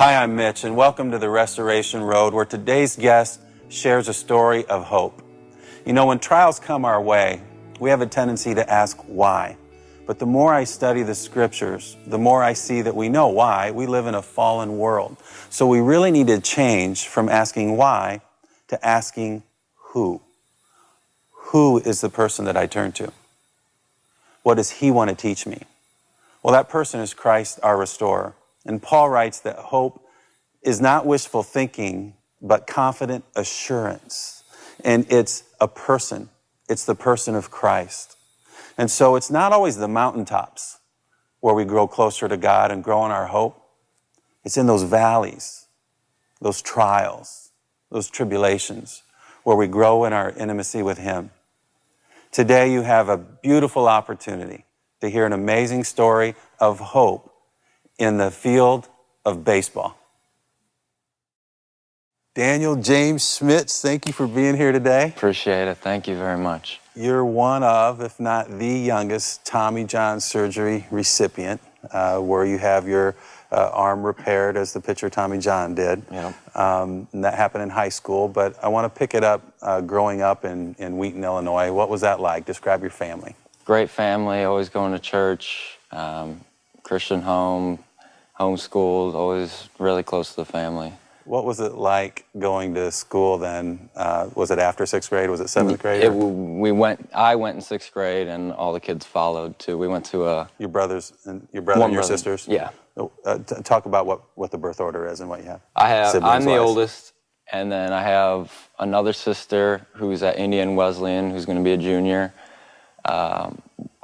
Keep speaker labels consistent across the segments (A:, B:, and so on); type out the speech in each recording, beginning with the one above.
A: Hi, I'm Mitch, and welcome to the Restoration Road, where today's guest shares a story of hope. You know, when trials come our way, we have a tendency to ask why. But the more I study the scriptures, the more I see that we know why. We live in a fallen world. So we really need to change from asking why to asking who. Who is the person that I turn to? What does he want to teach me? Well, that person is Christ, our restorer. And Paul writes that hope is not wishful thinking, but confident assurance. And it's a person. It's the person of Christ. And so it's not always the mountaintops where we grow closer to God and grow in our hope. It's in those valleys, those trials, those tribulations, where we grow in our intimacy with Him. Today you have a beautiful opportunity to hear an amazing story of hope in the field of baseball. Daniel James Schmitz, thank you for being here today.
B: Appreciate it. Thank you very much.
A: You're one of, if not the youngest, Tommy John surgery recipient, where you have your arm repaired as the pitcher Tommy John did.
B: Yep.
A: And that happened in high school, but I want to pick it up growing up in Wheaton, Illinois. What was that like? Describe your family.
B: Great family, always going to church, Christian home, homeschooled, always really close to the family.
A: What was it like going to school then? Was it after 6th grade? Was it 7th grade?
B: I went in 6th grade, and all the kids followed too. We went to a...
A: Your brothers and your brother and your sisters?
B: Yeah.
A: Talk about what the birth order is and what you have.
B: I'm the oldest, and then I have another sister who's at Indian Wesleyan, who's going to be a junior.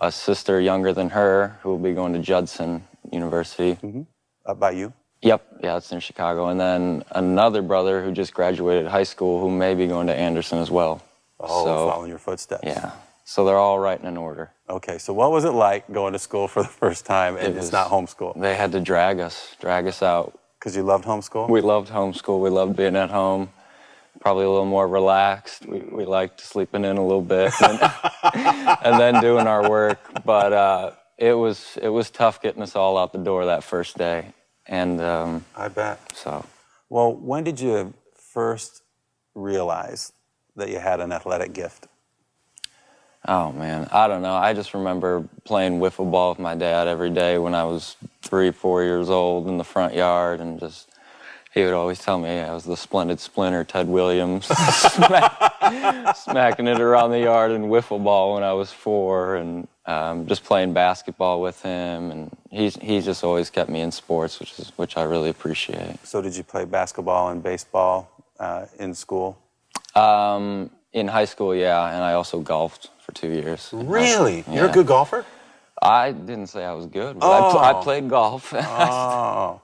B: A sister younger than her who will be going to Judson University.
A: Mm-hmm. Up by you?
B: Yep, yeah, it's in Chicago. And then another brother who just graduated high school who may be going to Anderson as well.
A: Oh, so, following your footsteps.
B: Yeah, so they're all right in order.
A: Okay, so what was it like going to school for the first time and it's not homeschool?
B: They had to drag us out.
A: Because you loved homeschool?
B: We loved homeschool. We loved being at home. Probably a little more relaxed. We liked sleeping in a little bit and then doing our work. But it was tough getting us all out the door that first day. And
A: I bet.
B: So.
A: Well, when did you first realize that you had an athletic gift?
B: Oh, man, I don't know. I just remember playing wiffle ball with my dad every day when I was 3, 4 years old in the front yard, and just, he would always tell me I was the splendid splinter, Ted Williams, smacking it around the yard in wiffle ball when I was 4, and just playing basketball with him, and he's just always kept me in sports, which I really appreciate.
A: So did you play basketball and baseball in school?
B: In high school, yeah, and I also golfed for 2 years.
A: Really?
B: Yeah.
A: You're a good golfer?
B: I didn't say I was good, but I played golf.
A: Oh.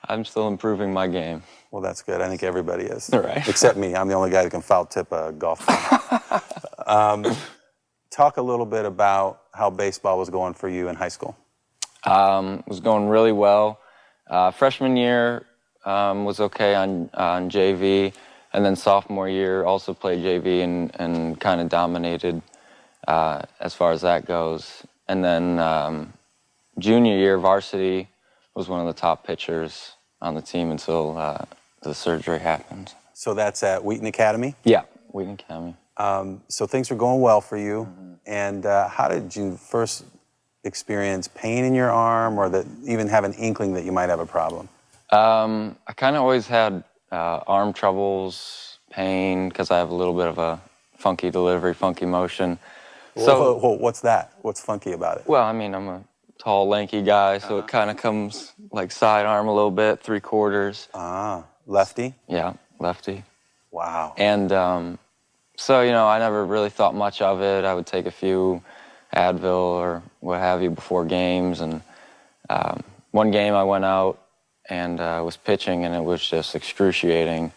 B: I'm still improving my game.
A: Well, that's good. I think everybody is.
B: Right.
A: Except me. I'm the only guy that can foul tip a golf ball. Talk a little bit about how baseball was going for you in high school.
B: It was going really well. Freshman year was okay on JV, and then sophomore year also played JV and kind of dominated as far as that goes. And then junior year, varsity, was one of the top pitchers on the team until the surgery happened.
A: So that's at Wheaton Academy?
B: Yeah, Wheaton Academy.
A: So things are going well for you. Mm-hmm. And how did you first experience pain in your arm, or even have an inkling that you might have a problem?
B: I kind of always had arm troubles, pain, because I have a little bit of a funky delivery, funky motion.
A: So, what's that? What's funky about it?
B: Well, I mean, I'm a tall, lanky guy, so it kind of comes like sidearm a little bit, 3/4.
A: Ah, lefty?
B: Yeah, lefty.
A: Wow.
B: And so, you know, I never really thought much of it. I would take a few Advil or what have you before games. And one game I went out and was pitching, and it was just excruciating.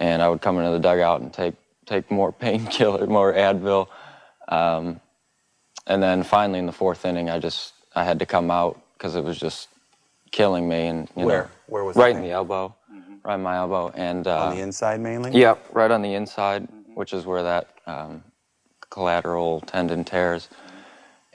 B: And I would come into the dugout and take more painkiller, more Advil. And then finally in the 4th inning, I had to come out because it was just killing me. And
A: Where was
B: it? Right in the elbow, right in my elbow. And
A: on the inside mainly?
B: Yep, right on the inside, which is where that collateral tendon tears.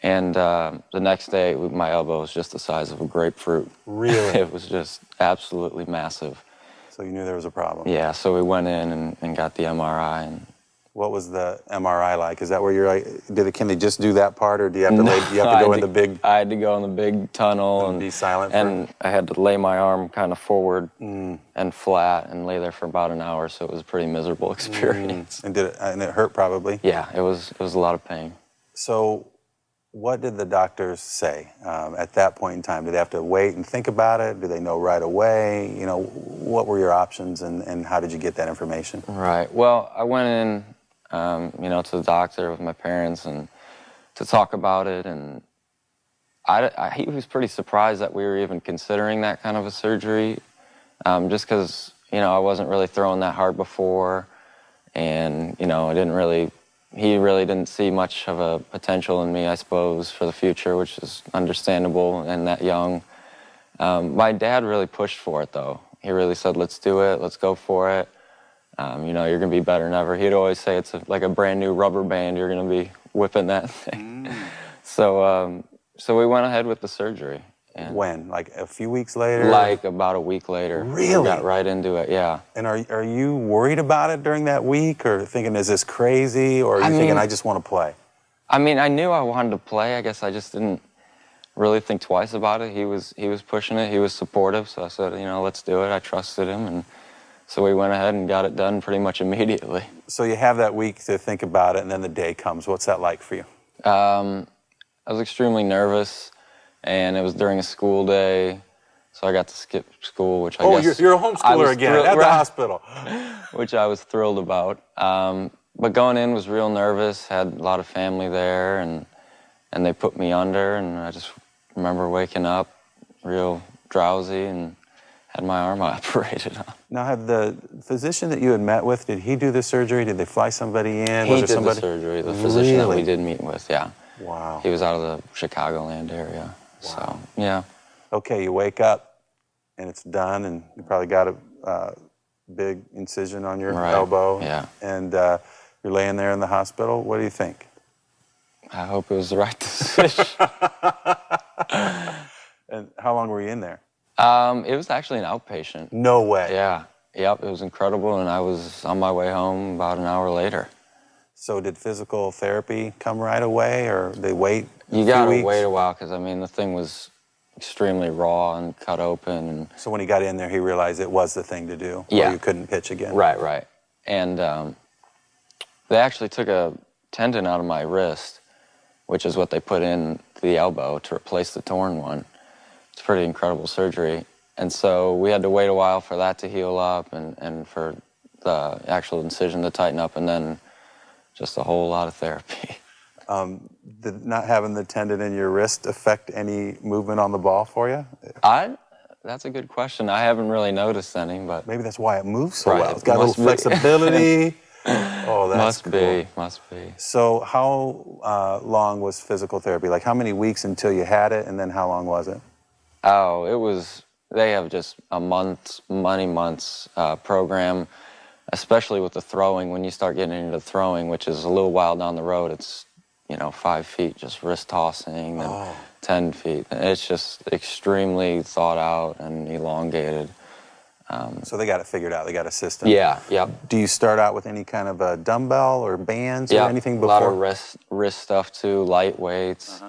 B: And the next day, my elbow was just the size of a grapefruit.
A: Really?
B: It was just absolutely massive.
A: So you knew there was a problem.
B: Yeah, so we went in and got the MRI. And
A: what was the MRI like? Is that where you're like, can they just do that part, or do you have to you have to go in the big?
B: I had to go in the big tunnel and
A: be silent.
B: And I had to lay my arm kind of forward and flat and lay there for about an hour. So it was a pretty miserable experience.
A: And it hurt probably?
B: Yeah, it was a lot of pain.
A: So what did the doctors say at that point in time? Did they have to wait and think about it? Did they know right away? You know, what were your options, and how did you get that information?
B: Right. Well, I went in, you know, to the doctor with my parents and to talk about it, and he was pretty surprised that we were even considering that kind of a surgery, just because, you know, I wasn't really throwing that hard before, and, you know, he really didn't see much of a potential in me, I suppose, for the future, which is understandable and that young. My dad really pushed for it, though. He really said, let's do it, let's go for it. You know, you're going to be better than ever. He'd always say it's like a brand new rubber band, you're going to be whipping that thing. So we went ahead with the surgery. And
A: when? Like a few weeks later?
B: Like about a week later.
A: Really?
B: We got right into it, yeah.
A: And are you worried about it during that week, or thinking, is this crazy, or are you thinking, I just want to play?
B: I mean, I knew I wanted to play. I guess I just didn't really think twice about it. He was pushing it. He was supportive, so I said, you know, let's do it. I trusted him, and so we went ahead and got it done pretty much immediately. So
A: you have that week to think about it, and then the day comes. What's that like for you?
B: I was extremely nervous, and it was during a school day, so I got to skip school, which I guess...
A: You're a homeschooler again, at the hospital.
B: Which I was thrilled about. But going in was real nervous, had a lot of family there, and they put me under, and I just remember waking up real drowsy and had my arm operated on.
A: Now, had the physician that you had met with, did he do the surgery? Did they fly somebody in?
B: He did the surgery, the physician that we did meet with, yeah.
A: Wow.
B: He was out of the Chicagoland area. Wow. So, yeah.
A: Okay, you wake up, and it's done, and you probably got a big incision on your elbow.
B: Yeah.
A: And you're laying there in the hospital. What do you think?
B: I hope it was the right decision.
A: And how long were you in there?
B: It was actually an outpatient.
A: No way.
B: Yeah. Yep, it was incredible, and I was on my way home about an hour later.
A: So did physical therapy come right away, or they wait a
B: You
A: few
B: gotta
A: weeks?
B: wait a while, because, I mean, the thing was extremely raw and cut open. And
A: so when he got in there, he realized it was the thing to do,
B: yeah.
A: or you couldn't pitch again.
B: Right. And they actually took a tendon out of my wrist, which is what they put in the elbow to replace the torn one. It's a pretty incredible surgery. And so we had to wait a while for that to heal up and for the actual incision to tighten up, and then just a whole lot of therapy.
A: Did not having the tendon in your wrist affect any movement on the ball for you?
B: That's a good question. I haven't really noticed any, but...
A: Maybe that's why it moves so
B: right,
A: well. It's got a little flexibility. Oh, that's cool.
B: Must be.
A: So how long was physical therapy? Like, how many weeks until you had it, and then how long was it?
B: Oh, it was... They have just a many months program, especially with the throwing. When you start getting into throwing, which is a little while down the road, it's, you know, 5 feet, just wrist tossing, and 10 feet. It's just extremely thought out and elongated.
A: So they got it figured out. They got a system.
B: Yeah, yep.
A: Do you start out with any kind of a dumbbell or bands or anything before?
B: A lot of wrist stuff too, light weights.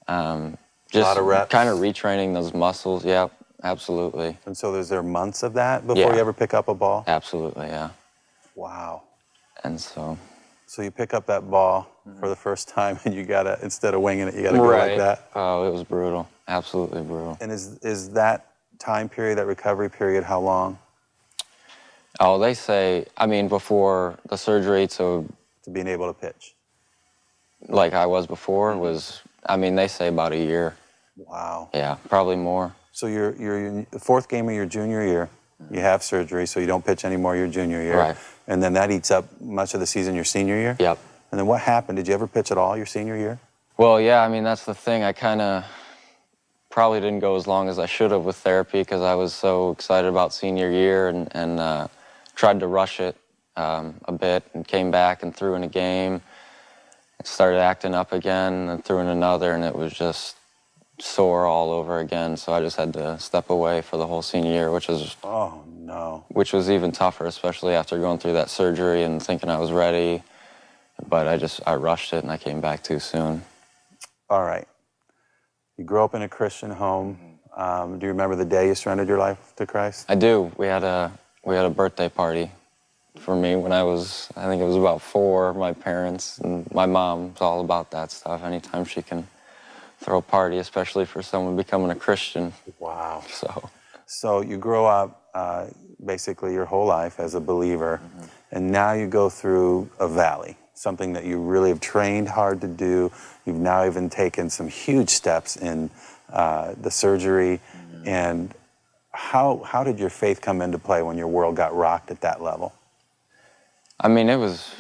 B: Just
A: a lot of reps.
B: Kind of retraining those muscles. Yep, absolutely.
A: And so is there months of that before you ever pick up a ball?
B: Absolutely, yeah.
A: Wow.
B: And so
A: you pick up that ball for the first time, and you gotta, instead of winging it, you gotta go like that.
B: Oh, it was brutal. Absolutely brutal.
A: And is that time period, that recovery period, how long?
B: Oh, they say, I mean, before the surgery to
A: being able to pitch.
B: Like I was before was, I mean, they say about a year.
A: Wow.
B: Yeah, probably more.
A: So you're in the fourth game of your junior year. You have surgery, so you don't pitch anymore your junior year.
B: Right.
A: And then that eats up much of the season your senior year?
B: Yep.
A: And then what happened? Did you ever pitch at all your senior year?
B: Well, yeah, I mean, that's the thing. I kind of probably didn't go as long as I should have with therapy because I was so excited about senior year and tried to rush it a bit and came back and threw in a game. started acting up again, and threw in another, and it was just sore all over again. So I just had to step away for the whole senior year, which was which was even tougher, especially after going through that surgery and thinking I was ready. But I rushed it, and I came back too soon.
A: All right. You grew up in a Christian home. Do you remember the day you surrendered your life to Christ?
B: I do. We had a birthday party for me when I think it was about 4. My parents and my mom's all about that stuff. Anytime she can throw a party, especially for someone becoming a Christian.
A: Wow.
B: So
A: you grow up basically your whole life as a believer, and now you go through a valley, something that you really have trained hard to do. You've now even taken some huge steps in the surgery. And how did your faith come into play when your world got rocked at that level?
B: I mean, it was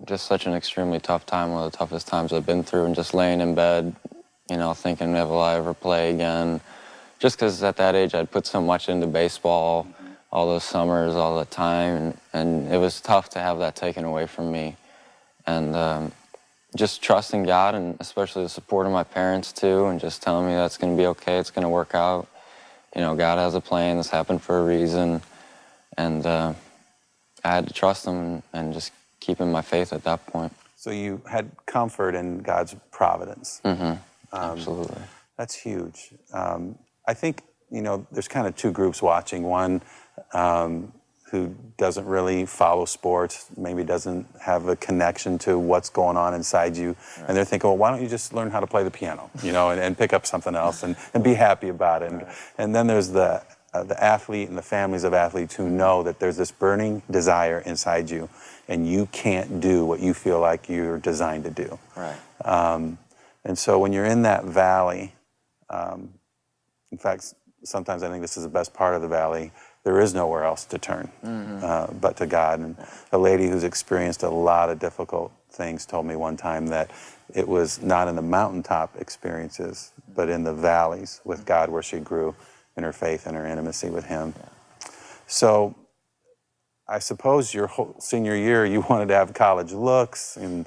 B: just such an extremely tough time, one of the toughest times I've been through, and just laying in bed, you know, thinking, will I ever play again? Just because at that age I'd put so much into baseball, all those summers, all the time, and it was tough to have that taken away from me. And just trusting God, and especially the support of my parents too, and just telling me that's going to be okay, it's going to work out. You know, God has a plan, this happened for a reason, and I had to trust Him and just keeping my faith at that point.
A: So you had comfort in God's providence.
B: Absolutely.
A: That's huge. I think, you know, there's kind of two groups watching. One who doesn't really follow sports, maybe doesn't have a connection to what's going on inside you. Right. And they're thinking, well, why don't you just learn how to play the piano, you know, and pick up something else and be happy about it. Right. And then there's the athlete and the families of athletes who know that there's this burning desire inside you, and you can't do what you feel like you're designed to do.
B: Right.
A: And so when you're in that valley, in fact, sometimes I think this is the best part of the valley, there is nowhere else to turn but to God. And a lady who's experienced a lot of difficult things told me one time that it was not in the mountaintop experiences, but in the valleys with God where she grew in her faith and her intimacy with Him. So I suppose your whole senior year you wanted to have college looks and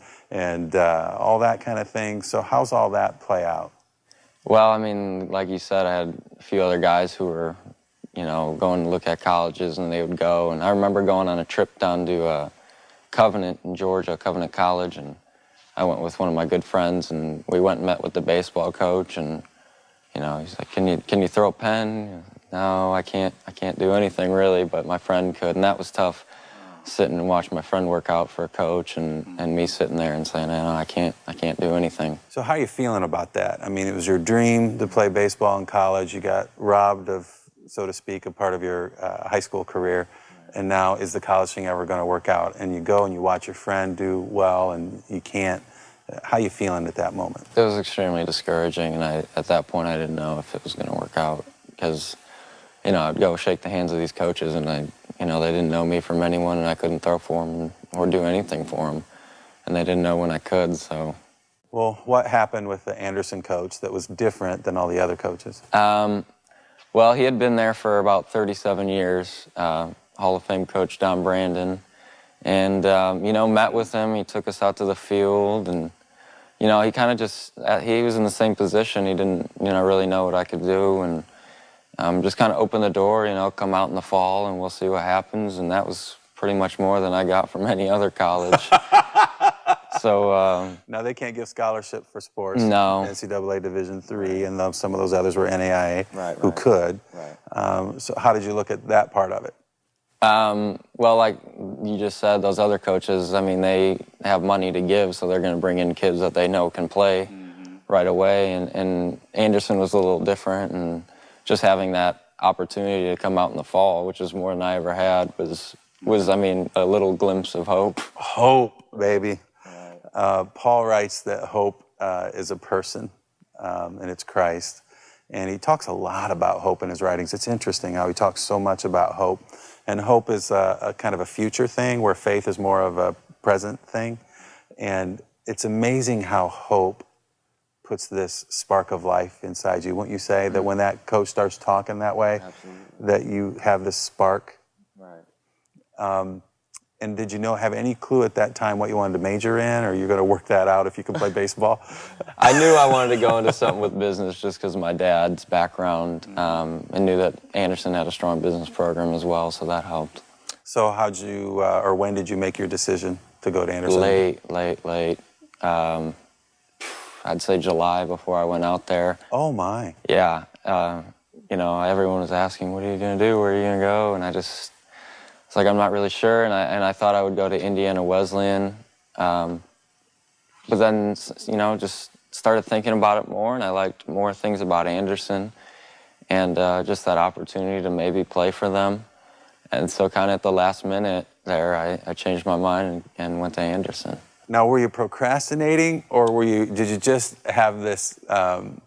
A: all that kind of thing. So how's all that play out?
B: Well, I mean, like you said, I had a few other guys who were, you know, going to look at colleges, and they would go. And I remember going on a trip down to Covenant in Georgia, Covenant College, and I went with one of my good friends, and we went and met with the baseball coach, and, you know, he's like, can you throw a pen? No, I can't do anything really, but my friend could, and that was tough, sitting and watching my friend work out for a coach, and me sitting there and saying, no, I can't do anything.
A: So how are you feeling about that? I mean, it was your dream to play baseball in college. You got robbed of, so to speak, a part of your high school career, and now is the college thing ever going to work out? And you go and you watch your friend do well, and you can't. How are you feeling at that moment?
B: It was extremely discouraging, and at that point I didn't know if it was going to work out, because, you know, I'd go shake the hands of these coaches, and you know, they didn't know me from anyone, and I couldn't throw for them or do anything for them, and they didn't know when I could. So,
A: well, what happened with the Anderson coach that was different than all the other coaches?
B: Well, he had been there for about 37 years, Hall of Fame coach Don Brandon, and you know, met with him. He took us out to the field, and you know, he kind of just he was in the same position. He didn't, you know, really know what I could do, and just kind of open the door, you know, come out in the fall and we'll see what happens. And that was pretty much more than I got from any other college. So
A: now they can't give scholarship for sports.
B: No.
A: NCAA Division III, and some of those others were NAIA, who could.
B: Right.
A: So how did you look at that part of it?
B: Well, like you just said, those other coaches, I mean, they have money to give, so they're going to bring in kids that they know can play right away. And Anderson was a little different, and just having that opportunity to come out in the fall, which is more than I ever had, was I mean, a little glimpse of hope.
A: Hope, baby. Paul writes that hope is a person, and it's Christ. And he talks a lot about hope in his writings. It's interesting how he talks so much about hope. And hope is a kind of a future thing, where faith is more of a present thing. And it's amazing how hope puts this spark of life inside you. Wouldn't you say that when that coach starts talking that way, that you have this spark?
B: Right.
A: And did you have any clue at that time what you wanted to major in, or you're going to work that out if you can play baseball?
B: I knew I wanted to go into something with business just because of my dad's background. I knew that Anderson had a strong business program as well, so that helped.
A: So how'd you, or when did you make your decision to go to Anderson?
B: Late. I'd say July before I went out there.
A: Oh, my.
B: Yeah. You know, everyone was asking, what are you going to do? Where are you going to go? And it's like, I'm not really sure. And I thought I would go to Indiana Wesleyan. But then, you know, just started thinking about it more, and I liked more things about Anderson and just that opportunity to maybe play for them. And so kind of at the last minute there, I changed my mind and went to Anderson.
A: Now, were you procrastinating, or did you just have this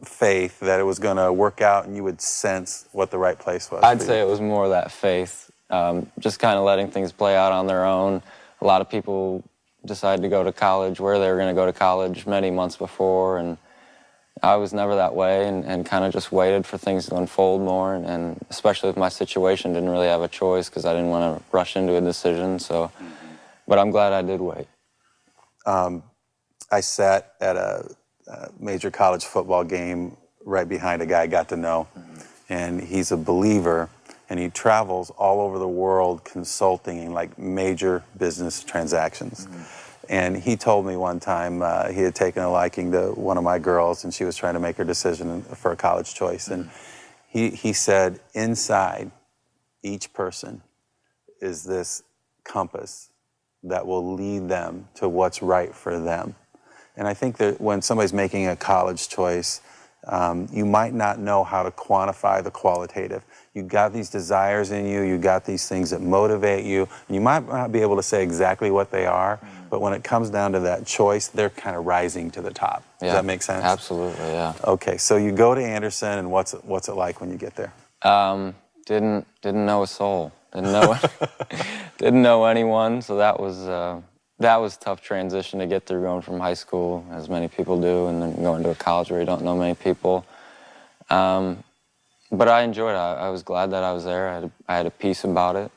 A: faith that it was going to work out and you would sense what the right place was?
B: I'd say it was more that faith, just kind of letting things play out on their own. A lot of people decided to go to college where they were going to go to college many months before, and I was never that way, and kind of just waited for things to unfold more, and especially with my situation, didn't really have a choice because I didn't want to rush into a decision. So, but I'm glad I did wait.
A: I sat at a major college football game right behind a guy I got to know, and he's a believer, and he travels all over the world consulting in like major business transactions. And he told me one time he had taken a liking to one of my girls, and she was trying to make her decision for a college choice. And he said, inside each person is this compass that will lead them to what's right for them. And I think that when somebody's making a college choice, you might not know how to quantify the qualitative. You got these desires in you, you got these things that motivate you, and you might not be able to say exactly what they are, but when it comes down to that choice, they're kind of rising to the top. Does that make sense?
B: Absolutely, yeah.
A: Okay, so you go to Anderson, and what's it like when you get there?
B: Didn't know a soul. Didn't know anyone, so that was a tough transition to get through, going from high school, as many people do, and then going to a college where you don't know many people. But I enjoyed it. I was glad that I was there. I had a peace about it,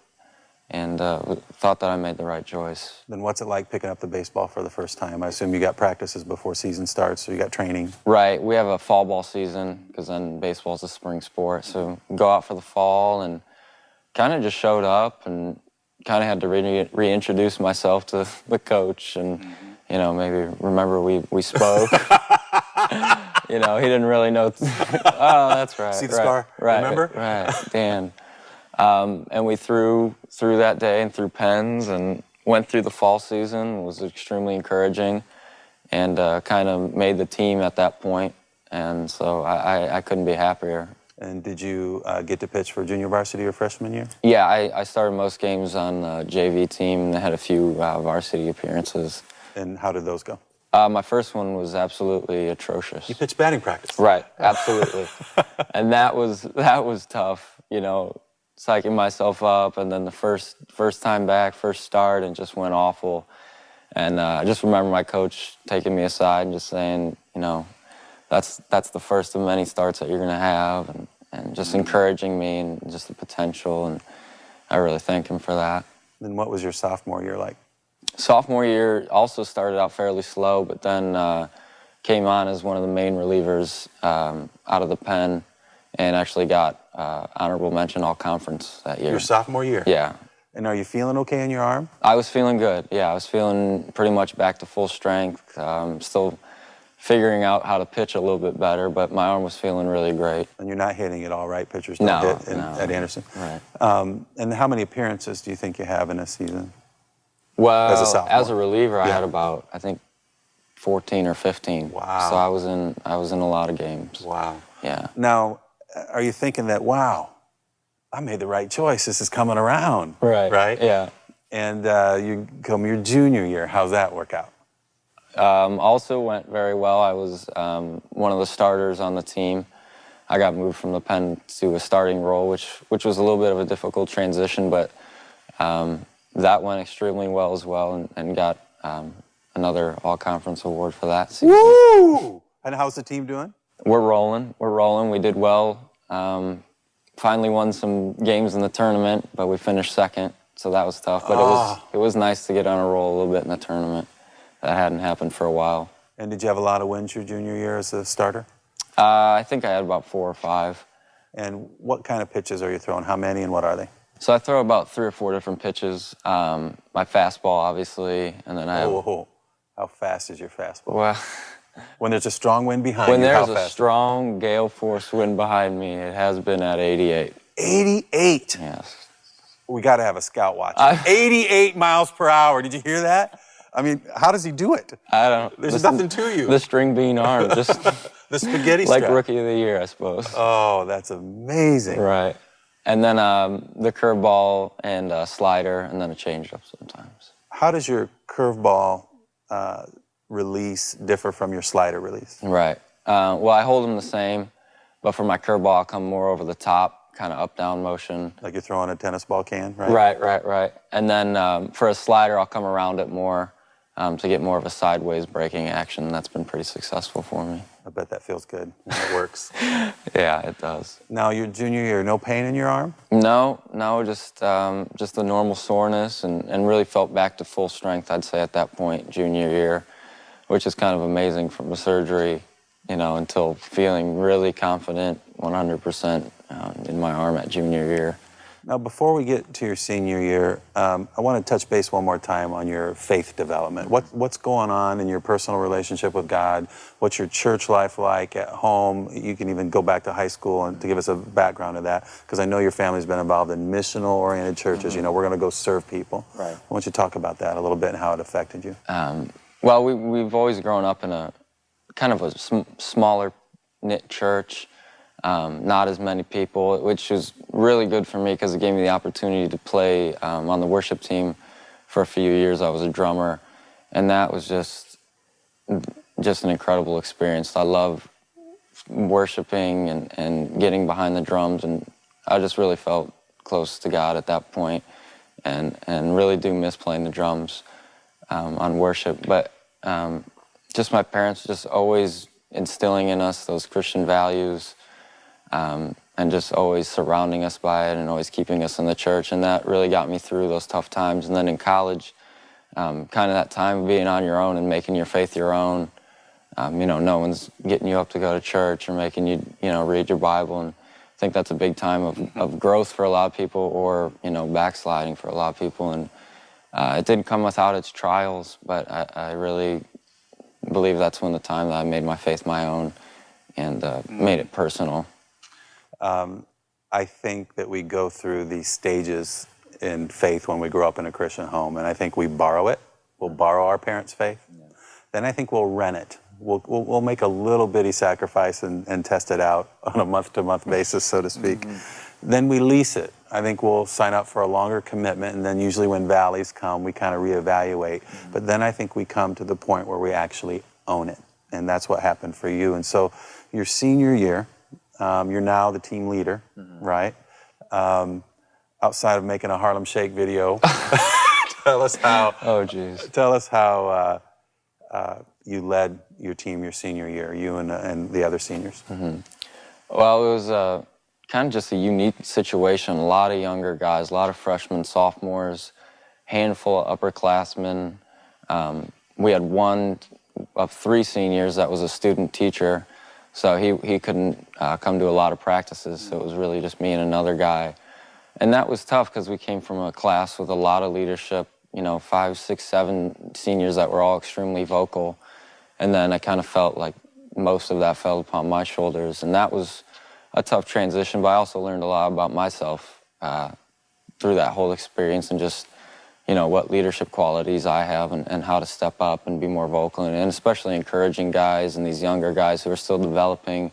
B: and thought that I made the right choice.
A: Then what's it like picking up the baseball for the first time? I assume you got practices before season starts, so you got training.
B: Right. We have a fall ball season, because then baseball's a spring sport. So go out for the fall, and kind of just showed up and kind of had to reintroduce myself to the coach, and you know, maybe remember we spoke. You know, he didn't really know. Oh, that's right.
A: See the scar?
B: Right.
A: Remember?
B: Right. Dan. And we threw that day and threw pens and went through the fall season. It was extremely encouraging, and kind of made the team at that point. And so I couldn't be happier.
A: And did you get to pitch for junior varsity your freshman year?
B: Yeah, I started most games on the JV team, and I had a few varsity appearances.
A: And how did those go?
B: My first one was absolutely atrocious.
A: You pitched batting practice.
B: Right, absolutely. And that was tough, you know, psyching myself up, and then the first time back, first start, and just went awful. And I just remember my coach taking me aside and just saying, you know, that's the first of many starts that you're going to have, and just encouraging me and just the potential, and I really thank him for that.
A: Then what was your sophomore year like?
B: Sophomore year also started out fairly slow, but then came on as one of the main relievers out of the pen, and actually got honorable mention all-conference that year.
A: Your sophomore year?
B: Yeah.
A: And are you feeling okay in your arm?
B: I was feeling good, yeah. I was feeling pretty much back to full strength. Still figuring out how to pitch a little bit better, but my arm was feeling really great.
A: And you're not hitting it all right? Pitchers don't hit at Anderson?
B: Right.
A: And how many appearances do you think you have in a season?
B: Well,
A: as a
B: reliever, I had about, I think, 14 or 15.
A: Wow.
B: So I was in a lot of games.
A: Wow.
B: Yeah.
A: Now, are you thinking that, wow, I made the right choice, this is coming around?
B: Right.
A: Right?
B: Yeah.
A: And you come your junior year, how's that work out?
B: Also went very well. I was one of the starters on the team. I got moved from the pen to a starting role, which was a little bit of a difficult transition, but that went extremely well as well, and got another all-conference award for that season.
A: Woo! And how's the team doing?
B: We're rolling. We did well. Finally won some games in the tournament, but we finished second. so that was tough. But it was nice to get on a roll a little bit in the tournament. That hadn't happened for a while.
A: And did you have a lot of wins your junior year as a starter?
B: I think I had about 4 or 5.
A: And what kind of pitches are you throwing? How many and what are they?
B: So I throw about 3 or 4 different pitches. My fastball, obviously, and then I have...
A: Oh, how fast is your fastball?
B: Well,
A: when there's a strong wind behind you,
B: when
A: how
B: there's a
A: fast?
B: strong gale force wind behind me, it has been at 88.
A: 88?
B: Yes.
A: We got to have a scout watch. 88 miles per hour. Did you hear that? I mean, how does he do it?
B: I don't...
A: There's nothing to you.
B: The string bean arm, just...
A: the spaghetti
B: like
A: strap.
B: Rookie of the Year, I suppose.
A: Oh, that's amazing.
B: Right. And then the curveball and slider, and then a changeup sometimes.
A: How does your curveball release differ from your slider release?
B: Right. Well, I hold them the same, but for my curveball, I'll come more over the top, kind of up-down motion.
A: Like you're throwing a tennis ball can, right?
B: Right. And then for a slider, I'll come around it more to get more of a sideways breaking action. That's been pretty successful for me.
A: I bet that feels good when it works.
B: Yeah, it does.
A: Now, your junior year, no pain in your arm?
B: No, just the normal soreness, and really felt back to full strength, I'd say, at that point, junior year, which is kind of amazing from the surgery, you know, until feeling really confident 100% in my arm at junior year.
A: Now, before we get to your senior year, I want to touch base one more time on your faith development. What's going on in your personal relationship with God? What's your church life like at home? You can even go back to high school and to give us a background of that, because I know your family's been involved in missional-oriented churches. You know, we're going to go serve people. Right. Why don't you talk about that a little bit and how it affected you?
B: Well, we've always grown up in a kind of a smaller knit church. Not as many people, which was really good for me because it gave me the opportunity to play on the worship team for a few years. I was a drummer, and that was just an incredible experience. I love worshiping and getting behind the drums, and I just really felt close to God at that point, and really do miss playing the drums on worship. But just my parents just always instilling in us those Christian values, and just always surrounding us by it and always keeping us in the church. And that really got me through those tough times. And then in college, kind of that time of being on your own and making your faith your own. You know, no one's getting you up to go to church or making you, you know, read your Bible. And I think that's a big time of growth for a lot of people, or, you know, backsliding for a lot of people. And it didn't come without its trials, but I really believe that's when the time that I made my faith my own and made it personal.
A: I think that we go through these stages in faith when we grow up in a Christian home, and I think we borrow it. We'll borrow our parents' faith. Yeah. Then I think we'll rent it. We'll make a little bitty sacrifice and test it out on a month-to-month basis, so to speak. Then we lease it. I think we'll sign up for a longer commitment, and then usually when valleys come, we kind of reevaluate. But then I think we come to the point where we actually own it, and that's what happened for you. And so your senior year, you're now the team leader, right? Outside of making a Harlem Shake video, tell us how. Oh, geez. Tell us how you led your team your senior year, you and the other seniors.
B: Well, it was kind of just a unique situation. A lot of younger guys, a lot of freshmen, sophomores, handful of upperclassmen. We had one of 3 seniors that was a student teacher. So he couldn't come to a lot of practices, so it was really just me and another guy. And that was tough because we came from a class with a lot of leadership, you know, 5, 6, 7 seniors that were all extremely vocal. And then I kind of felt like most of that fell upon my shoulders. And that was a tough transition, but I also learned a lot about myself through that whole experience, and just, you know, what leadership qualities I have and how to step up and be more vocal, and especially encouraging guys and these younger guys who are still developing,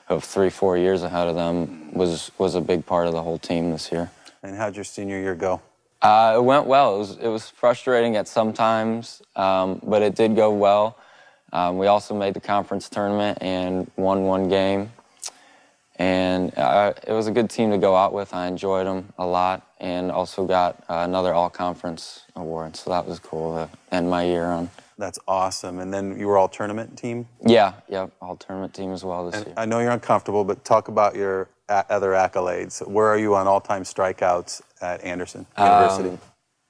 B: who have 3, 4 years ahead of them, was a big part of the whole team this year.
A: And how'd your senior year go?
B: It went well. It was frustrating at some times, but it did go well. We also made the conference tournament and won 1 game. And it was a good team to go out with. I enjoyed them a lot, and also got another all-conference award, so that was cool to end my year on.
A: That's awesome. And then you were all-tournament team?
B: Yeah, all-tournament team as well this year.
A: I know you're uncomfortable, but talk about your other accolades. Where are you on all-time strikeouts at Anderson University?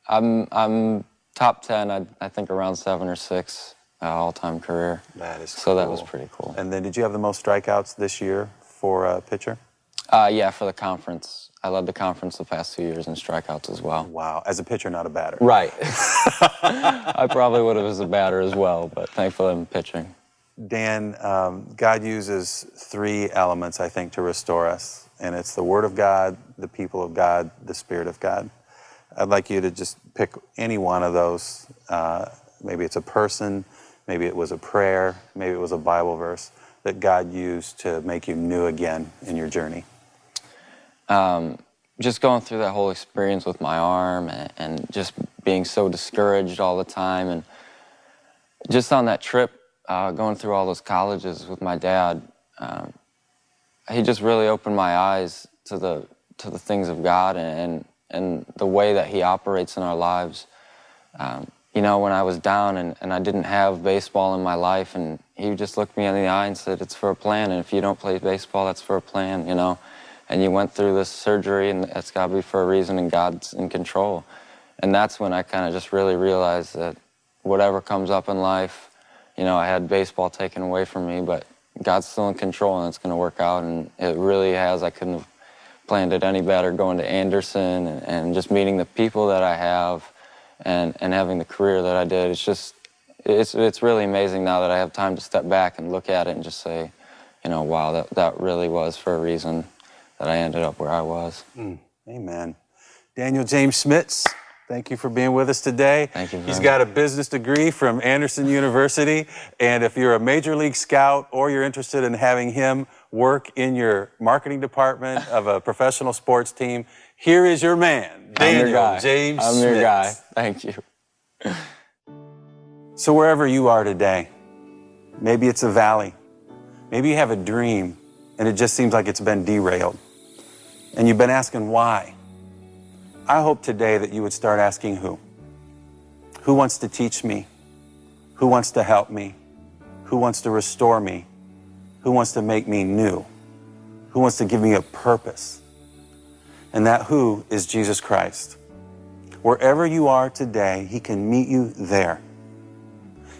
B: I'm top 10, I think around 7 or 6 all-time career.
A: That is
B: so
A: cool.
B: That was pretty cool.
A: And then did you have the most strikeouts this year for a pitcher?
B: Yeah, for the conference. I led the conference the past 2 years in strikeouts as well.
A: Wow, as a pitcher, not a batter.
B: Right. I probably would have as a batter as well, but thankfully I'm pitching.
A: Dan, God uses 3 elements, I think, to restore us. And it's the Word of God, the people of God, the Spirit of God. I'd like you to just pick any one of those. Maybe it's a person, maybe it was a prayer, maybe it was a Bible verse that God used to make you new again in your journey.
B: Just going through that whole experience with my arm and just being so discouraged all the time, and just on that trip, going through all those colleges with my dad, he just really opened my eyes to the things of God and the way that he operates in our lives. You know, when I was down and I didn't have baseball in my life, and he just looked me in the eye and said, it's for a plan, and if you don't play baseball, that's for a plan, you know. And you went through this surgery, and that's got to be for a reason, and God's in control. And that's when I kind of just really realized that whatever comes up in life, you know, I had baseball taken away from me, but God's still in control, and it's going to work out, and it really has. I couldn't have planned it any better, going to Anderson and just meeting the people that I have and having the career that I did. It's just, it's really amazing now that I have time to step back and look at it and just say, you know, wow, that really was for a reason that I ended up where I was.
A: Amen. Daniel James Schmitz, thank you for being with us today.
B: Thank you very
A: He's
B: much.
A: got a business degree from Anderson University, and if you're a major league scout or you're interested in having him work in your marketing department of a professional sports team, here is your man, Daniel James Schmitz.
B: I'm your guy. Thank you.
A: So wherever you are today, maybe it's a valley, maybe you have a dream and it just seems like it's been derailed, and you've been asking why. I hope today that you would start asking who. Who wants to teach me? Who wants to help me? Who wants to restore me? Who wants to make me new? Who wants to give me a purpose? And that who is Jesus Christ. Wherever you are today, he can meet you there.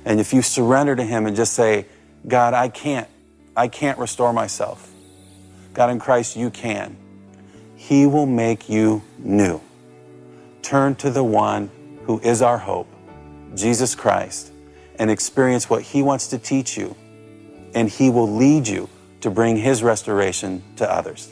A: And if you surrender to him and just say, God, I can't restore myself. God, in Christ, you can. He will make you new. Turn to the one who is our hope, Jesus Christ, and experience what he wants to teach you, and he will lead you to bring his restoration to others.